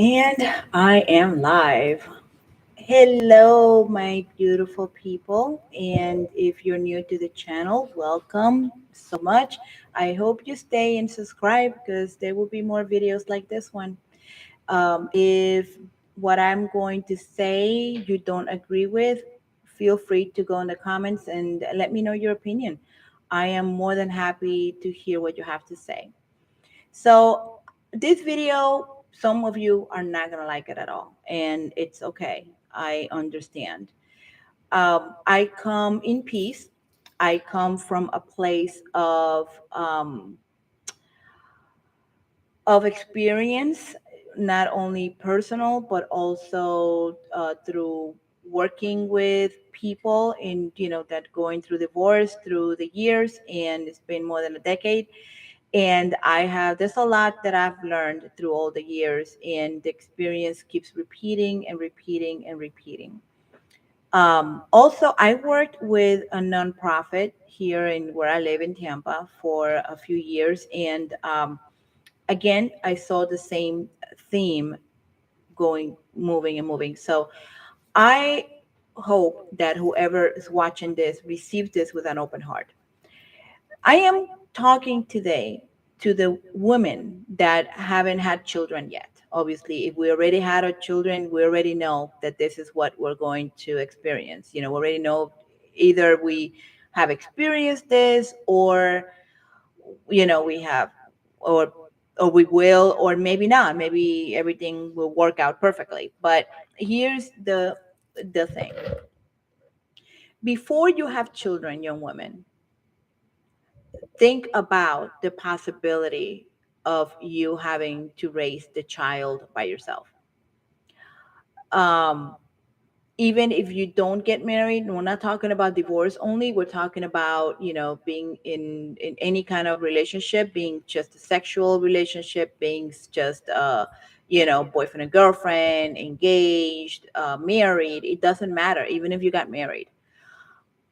And I am live. Hello, my beautiful people. And if you're new to the channel, welcome so much. I hope you stay and subscribe because there will be more videos like this one. If what I'm going to say you don't agree with, feel free to go in the comments and let me know your opinion. I am more than happy to hear what you have to say. So this video, some of you are not gonna like it at all, and it's okay. I understand. I come in peace. I come from a place of experience, not only personal but also through working with people in that going through divorce through the years, and it's been more than a decade. And there's a lot that I've learned through all the years, and the experience keeps repeating and repeating and repeating. Also, I worked with a nonprofit here in where I live in Tampa for a few years, and again, I saw the same theme going, moving and moving. So I hope that whoever is watching this receives this with an open heart. I am talking today to the women that haven't had children yet. Obviously, if we already had our children, we already know that this is what we're going to experience. We already know either we have experienced this, or we have, or we will, or maybe not. Maybe everything will work out perfectly. But here's the thing: before you have children, young women, think about the possibility of you having to raise the child by yourself. Um, Even if you don't get married, we're not talking about divorce only. We're talking about, being in any kind of relationship, being just a sexual relationship, being just, boyfriend and girlfriend, engaged, married. It doesn't matter, even if you got married.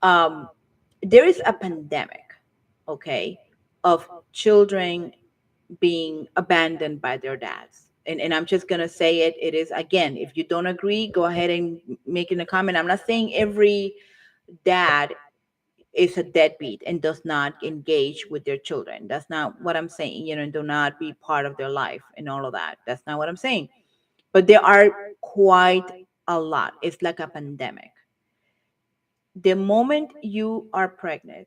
Um, there is a pandemic, okay, of children being abandoned by their dads. And I'm just going to say it. It is, again, if you don't agree, go ahead and make in a comment. I'm not saying every dad is a deadbeat and does not engage with their children. That's not what I'm saying. Do not be part of their life and all of that. That's not what I'm saying. But there are quite a lot. It's like a pandemic. The moment you are pregnant,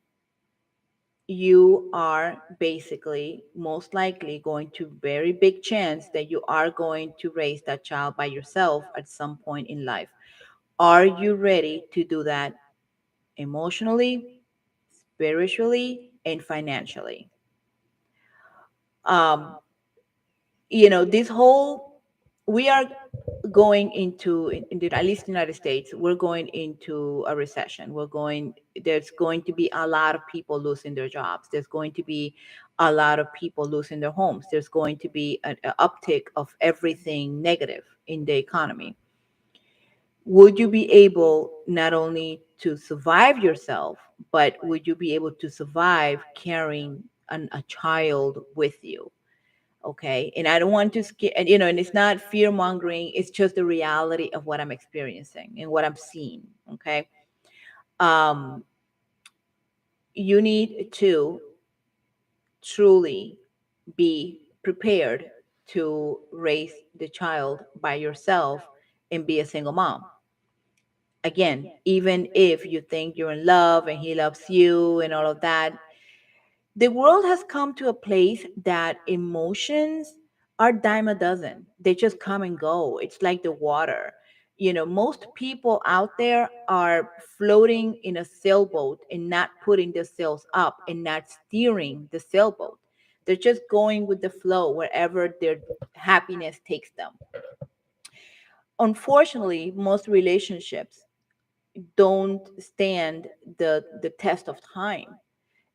you are basically most likely going to very big chance that you are going to raise that child by yourself at some point in life. Are you ready to do that emotionally, spiritually, and financially? um this whole, we are going into, at least in the United States, we're going into a recession. There's going to be a lot of people losing their jobs. There's going to be a lot of people losing their homes. There's going to be an uptick of everything negative in the economy. Would you be able not only to survive yourself, but would you be able to survive carrying a child with you? Okay, and I don't want to scare, and it's not fear mongering. It's just the reality of what I'm experiencing and what I'm seeing. Okay. um you need to truly be prepared to raise the child by yourself and be a single mom. Again, even if you think you're in love and he loves you and all of that, the world has come to a place that emotions are dime a dozen. They just come and go. It's like the water. Most people out there are floating in a sailboat and not putting the sails up and not steering the sailboat. They're just going with the flow wherever their happiness takes them. Unfortunately, most relationships don't stand the test of time.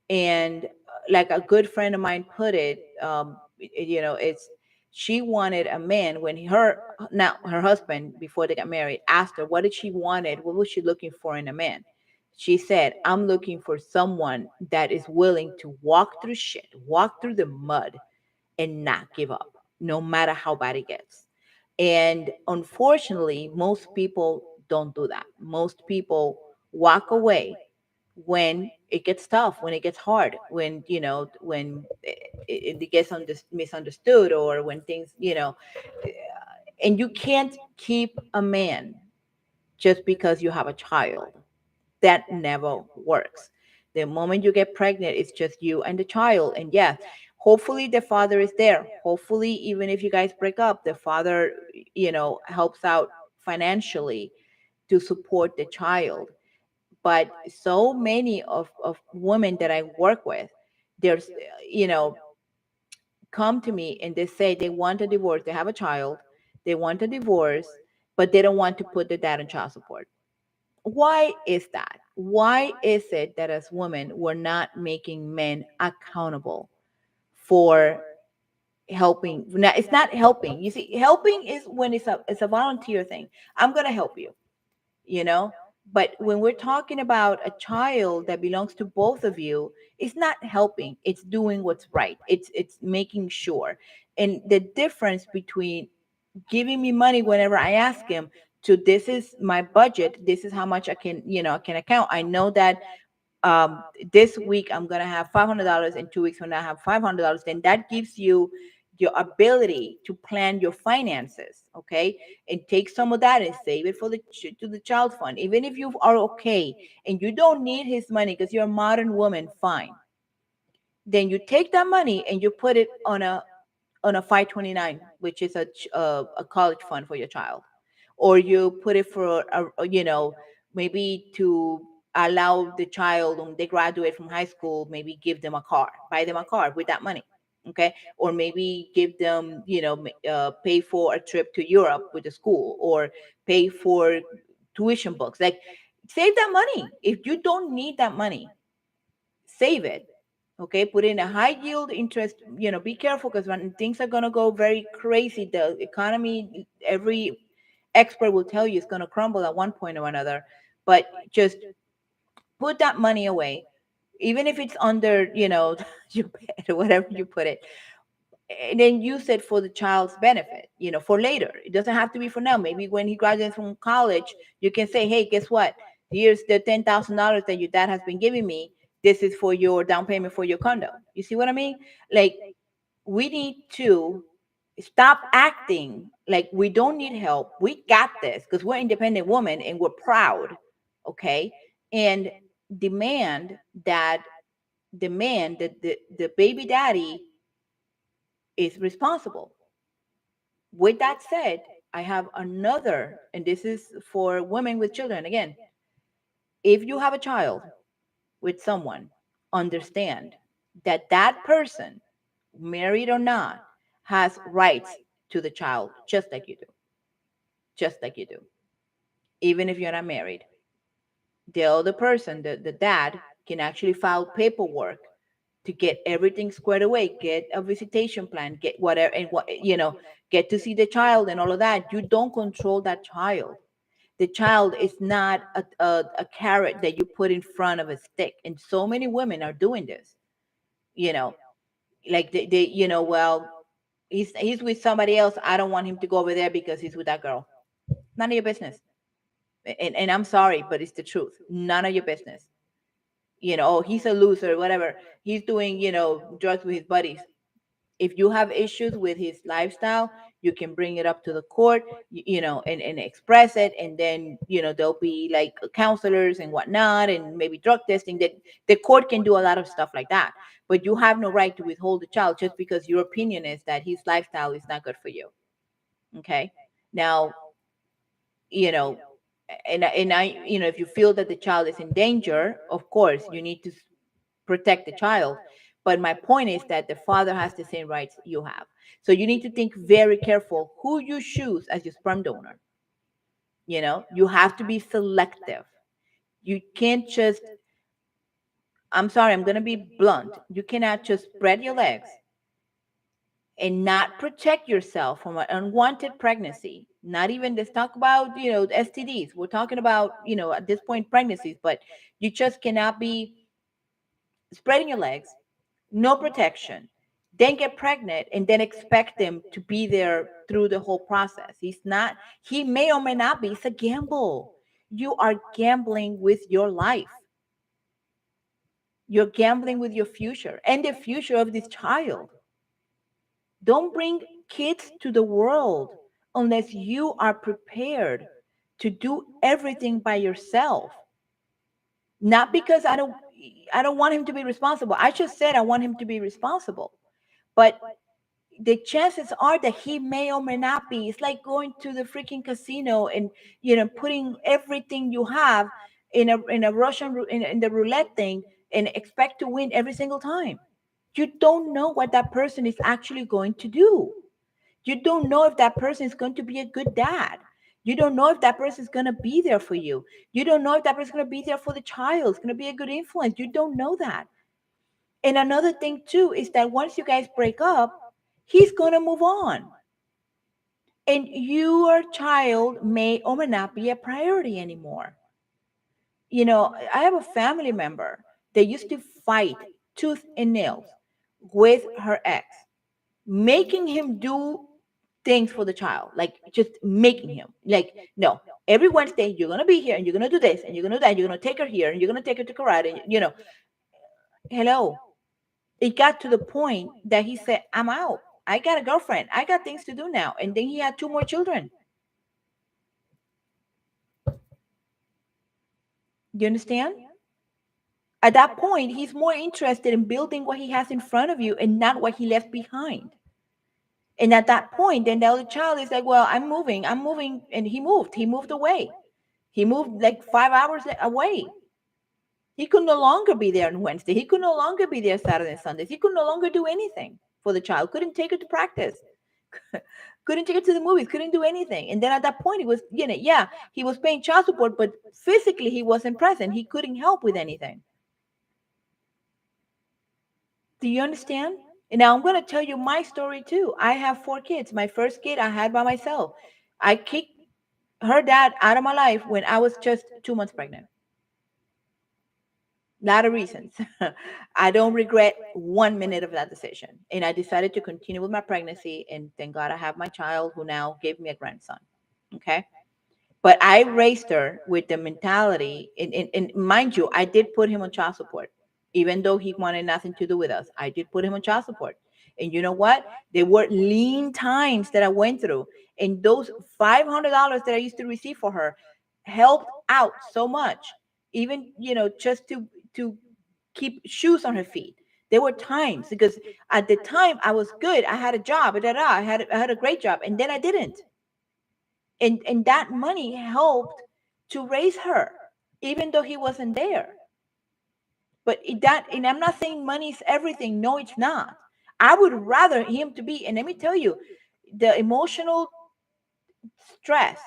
And like a good friend of mine put it, it's, she wanted a man when her husband, before they got married, asked her what did she wanted, what was she looking for in a man. She said, I'm looking for someone that is willing to walk through shit, walk through the mud, and not give up no matter how bad it gets. And unfortunately, most people don't do that. Most people walk away when it gets tough, when it gets hard, when, when it gets misunderstood, or when things, and you can't keep a man just because you have a child. That never works. The moment you get pregnant, it's just you and the child. And yes, hopefully the father is there. Hopefully, even if you guys break up, the father, helps out financially to support the child. But so many of women that I work with, there's, you know, come to me and they say they want a divorce. They have a child, they want a divorce, but they don't want to put the dad on child support. Why is that? Why is it that as women, we're not making men accountable for helping? Now, it's not helping. You see, helping is when it's a volunteer thing. I'm gonna help you, you know. But when we're talking about a child that belongs to both of you, it's not helping. It's doing what's right. It's making sure. And the difference between giving me money whenever I ask him to, this is my budget, this is how much I can account. I know that this week I'm gonna have $500, in 2 weeks when I have $500, then that gives you your ability to plan your finances, okay? And take some of that and save it for to the child fund. Even if you are okay and you don't need his money because you're a modern woman, fine. Then you take that money and you put it on a 529, which is a college fund for your child, or you put it for maybe to allow the child when they graduate from high school, maybe give them a car, buy them a car with that money, okay? Or maybe give them, pay for a trip to Europe with the school, or pay for tuition books. Like, save that money. If you don't need that money, save it. Okay, put in a high yield interest. Be careful, because when things are going to go very crazy, the economy, every expert will tell you, it's going to crumble at one point or another. But just put that money away, even if it's under, your bed or whatever you put it, and then use it for the child's benefit, for later. It doesn't have to be for now. Maybe when he graduates from college, you can say, hey, guess what? Here's the $10,000 that your dad has been giving me. This is for your down payment for your condo. You see what I mean? Like, we need to stop acting like we don't need help. We got this because we're independent women and we're proud. Okay. And demand that the baby daddy is responsible. With that said, I have another, and this is for women with children. Again, if you have a child with someone, understand that that person, married or not, has rights to the child, just like you do. Just like you do. Even if you're not married, the other person, the dad, can actually file paperwork to get everything squared away, get a visitation plan, get whatever, and get to see the child and all of that. You don't control that child. The child is not a carrot that you put in front of a stick. And so many women are doing this, you know, like well, he's with somebody else. I don't want him to go over there because he's with that girl. None of your business. And I'm sorry, but it's the truth. None of your business. Oh, he's a loser, whatever. He's doing, drugs with his buddies. If you have issues with his lifestyle, you can bring it up to the court, and express it. And then, there'll be like counselors and whatnot, and maybe drug testing, that the court can do a lot of stuff like that. But you have no right to withhold the child just because your opinion is that his lifestyle is not good for you. Okay. Now, you know, if you feel that the child is in danger, of course, you need to protect the child. But my point is that the father has the same rights you have. So you need to think very careful who you choose as your sperm donor. You have to be selective. You can't just, I'm sorry, I'm going to be blunt. You cannot just spread your legs and not protect yourself from an unwanted pregnancy. Not even, let's talk about, STDs. We're talking about, at this point, pregnancies, but you just cannot be spreading your legs, no protection, then get pregnant, and then expect them to be there through the whole process. He's not, he may or may not be. It's a gamble. You are gambling with your life. You're gambling with your future and the future of this child. Don't bring kids to the world unless you are prepared to do everything by yourself. Not because I don't want him to be responsible. I just said I want him to be responsible. But the chances are that he may or may not be. It's like going to the freaking casino and putting everything you have in a in the roulette thing and expect to win every single time. You don't know what that person is actually going to do. You don't know if that person is going to be a good dad. You don't know if that person is going to be there for you. You don't know if that person is going to be there for the child. It's going to be a good influence. You don't know that. And another thing too is that once you guys break up, he's going to move on. And your child may or may not be a priority anymore. I have a family member that used to fight tooth and nails with her ex, making him do things for the child, like just making him, like, no, every Wednesday you're gonna be here and you're gonna do this and you're gonna do that. You're gonna take her here and you're gonna take her to karate. And, hello. It got to the point that he said, "I'm out. I got a girlfriend. I got things to do now." And then he had two more children. You understand? At that point, he's more interested in building what he has in front of you and not what he left behind. And at that point, then the other child is like, "Well, I'm moving." And he moved. He moved away. He moved like 5 hours away. He could no longer be there on Wednesday. He could no longer be there Saturday and Sundays. He could no longer do anything for the child. Couldn't take her to practice. Couldn't take her to the movies. Couldn't do anything. And then at that point, he was, yeah, he was paying child support, but physically he wasn't present. He couldn't help with anything. Do you understand? And now I'm going to tell you my story too. I have 4 kids. My first kid I had by myself. I kicked her dad out of my life when I was just 2 months pregnant. Lot of reasons. I don't regret 1 minute of that decision. And I decided to continue with my pregnancy. And thank God I have my child who now gave me a grandson. Okay. But I raised her with the mentality, and mind you, I did put him on child support, even though he wanted nothing to do with us. I did put him on child support. And you know what? There were lean times that I went through. And those $500 that I used to receive for her helped out so much. Even, just to keep shoes on her feet. There were times because at the time I was good. I had a job. I had a great job. And then I didn't, and that money helped to raise her even though he wasn't there. But and I'm not saying money is everything. No, it's not. I would rather him to be, and let me tell you, the emotional stress,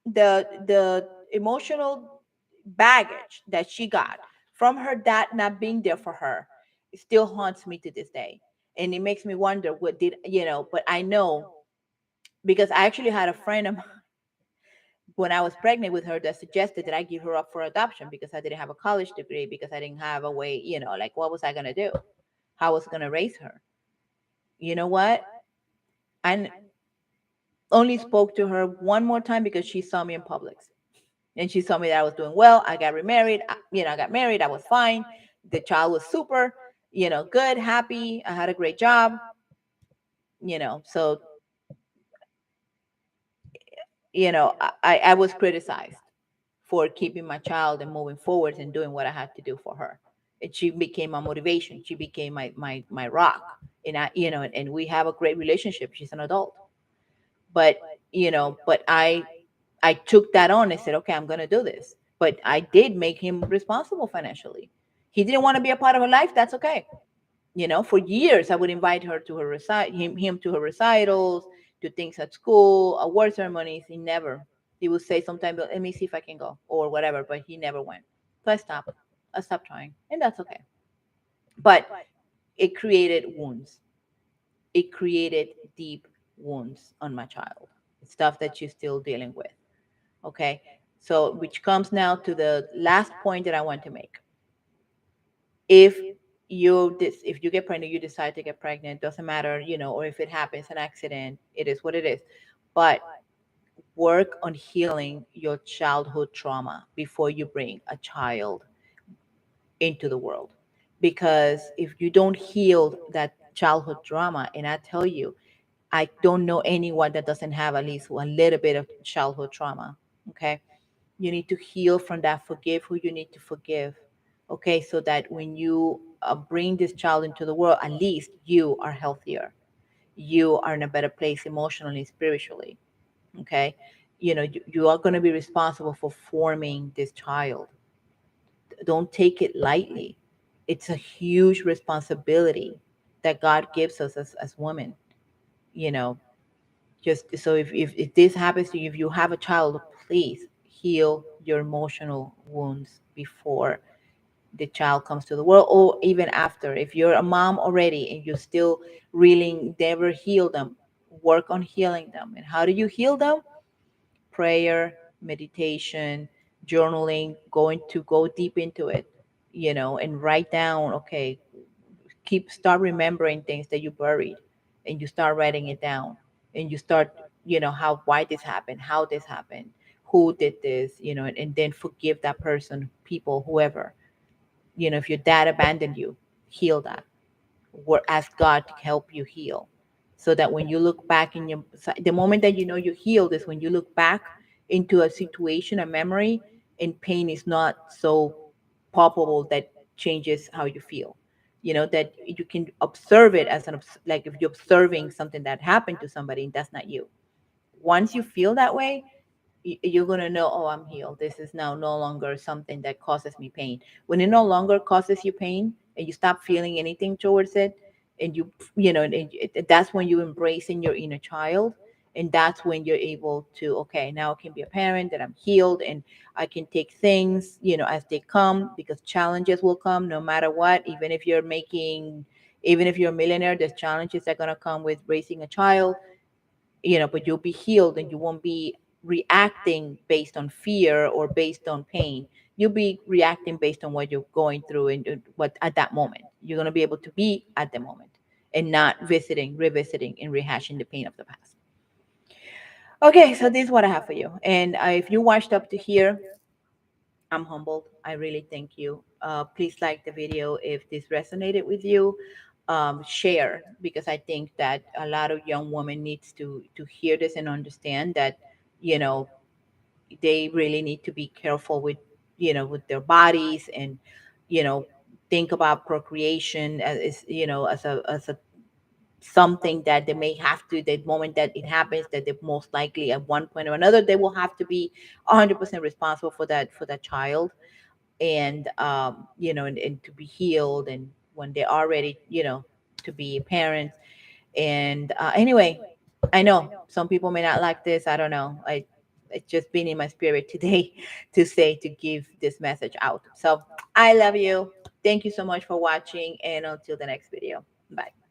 the emotional baggage that she got from her dad not being there for her, it still haunts me to this day. And it makes me wonder what did, but I know because I actually had a friend of when I was pregnant with her that suggested that I give her up for adoption because I didn't have a college degree, because I didn't have a way, like what was I going to do? How was I going to raise her? You know what? I only spoke to her one more time because she saw me in Publix and she saw me that I was doing well. I got remarried. I got married. I was fine. The child was super, good, happy. I had a great job, so, I was criticized for keeping my child and moving forward and doing what I had to do for her. And she became my motivation. She became my rock. And and we have a great relationship. She's an adult. But, but I took that on and said, okay, I'm gonna do this. But I did make him responsible financially. He didn't want to be a part of her life. That's okay. For years I would invite her to him to her recitals, to things at school, award ceremonies. He never. He would say sometimes, "Let me see if I can go," or whatever, but he never went. So I stopped trying, and that's okay. But it created wounds. It created deep wounds on my child. Stuff that she's still dealing with. Okay. So which comes now to the last point that I want to make. If if you get pregnant, you decide to get pregnant, doesn't matter, or if it happens an accident, it is what it is. But work on healing your childhood trauma before you bring a child into the world. Because if you don't heal that childhood trauma, and I tell you, I don't know anyone that doesn't have at least a little bit of childhood trauma. Okay. You need to heal from that, forgive who you need to forgive. Okay. So that when you bring this child into the world, at least you are healthier. You are in a better place emotionally, spiritually. Okay. You are going to be responsible for forming this child. Don't take it lightly. It's a huge responsibility that God gives us as women. You know, just so if this happens to you, if you have a child, please heal your emotional wounds before the child comes to the world, or even after. If you're a mom already and you still really never heal them, work on healing them. And how do you heal them? Prayer, meditation, journaling, going to go deep into it, and write down, okay, start remembering things that you buried, and you start writing it down, and you start, why this happened, how this happened, who did this, and then forgive that person, people, whoever. If your dad abandoned you, heal that, or ask God to help you heal, so that when you look back the moment that you healed is when you look back into a situation, a memory, and pain is not so palpable that changes how you feel. That you can observe it as like if you're observing something that happened to somebody and that's not you. Once you feel that way, you're going to know, oh, I'm healed. This is now no longer something that causes me pain. When it no longer causes you pain and you stop feeling anything towards it, and that's when you embrace in your inner child. And that's when you're able to, okay, now I can be a parent, that I'm healed, and I can take things, as they come, because challenges will come no matter what. Even if you're a millionaire, there's challenges that are going to come with raising a child, but you'll be healed, and you won't be reacting based on fear or based on pain. You'll be reacting based on what you're going through, and what at that moment. You're going to be able to be at the moment, and not revisiting, and rehashing the pain of the past. Okay, so this is what I have for you. And if you watched up to here, I'm humbled. I really thank you. Please like the video if this resonated with you. Share, because I think that a lot of young women needs to hear this and understand that, you know they really need to be careful with their bodies, and you know think about procreation as a something that they may have to, the moment that it happens, that they most likely at one point or another they will have to be 100% responsible for that child. And and to be healed, and when they are ready, to be parents. And anyway, I know some people may not like this. I don't know. It's just been in my spirit today to give this message out. So I love you. Thank you so much for watching, and until the next video. Bye.